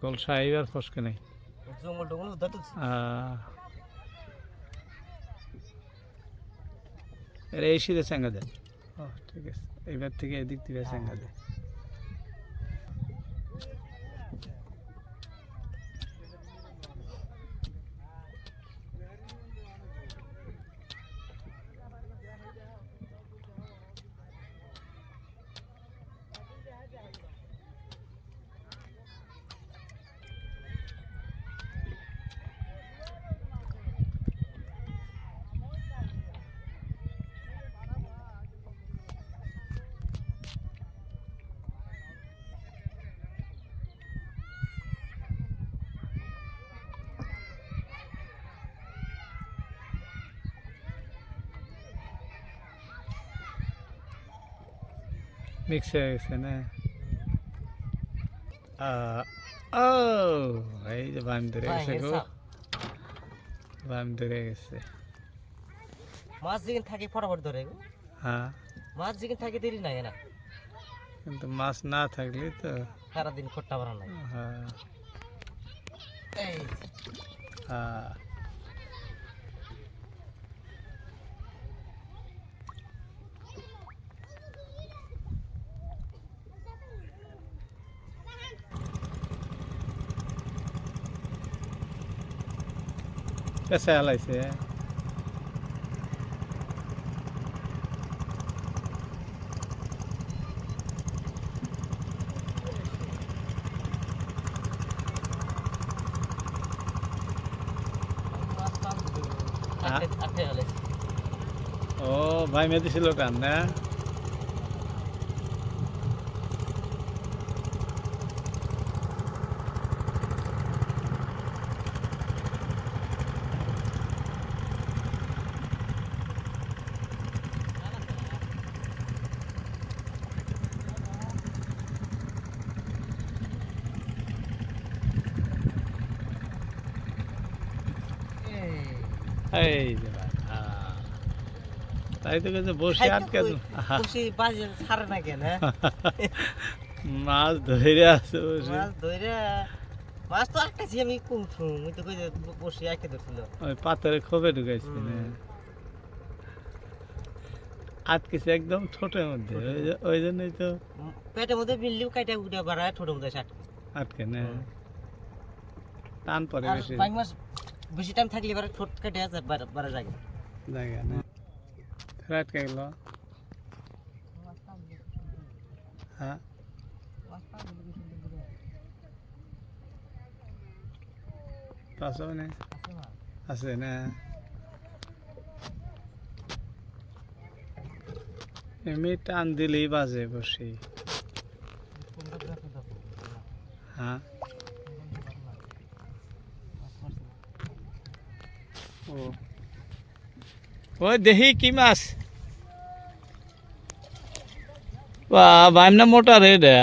গোল সাহেবের ফসকে নাই জঙ্গল টঙ্গল উদ্ধার তো এই সিধে চাঙ্গা দেয়। ও ঠিক আছে, এইবার থেকে এদিক থেকে চাঙ্গা দেয়। মিক্স হয়ে গেছে না? ও এই যে বাম ধরে গেছে গো, বাম ধরে গেছে। মাছ যেখানে থাকে ফটাফট ধরে গো। হ্যাঁ, মাছ যেখানে থাকে দেরি নাই না, কিন্তু মাছ না থাকলে তো সারাদিন খট্টা ভরা নাই। হ্যাঁ এই হ্যাঁ পেশা হালাইছে। ও ভাই মেয়ে দিছিল কান না? এই যে ভাই, তাই তো কাছে বসে আটকে বাজে ছাড়ে না কেন? মাছ ধরে আছে বসে। মাছ ধরে মাছ তো আটকাছি আমি কুমছু, আমি তো কই বসে আটকে ধরছিল। ওই পাথরে খোপে ঢুকাইছি না, আটকেছে একদম ঠোঁটের মধ্যে। ওই জন্যই তো পেটের মধ্যে বিল্লিও কাইটা উঠে বাড়ায়, ঠোঁটের মধ্যে আটকে না, টান পরে বেশি। বাইক মাছ বেশি টাইম থাকলে এবারে ঠোঁট কেটে আছে বাড়া জায়গা জায়গা না, আটকে গেল। হ্যাঁ পাঁচশো মানে আছে না? এমনি টান দিলেই বাজে বসে। হ্যাঁ ও ওই দেখি কি মাছ। বাম না মোটা রে রে।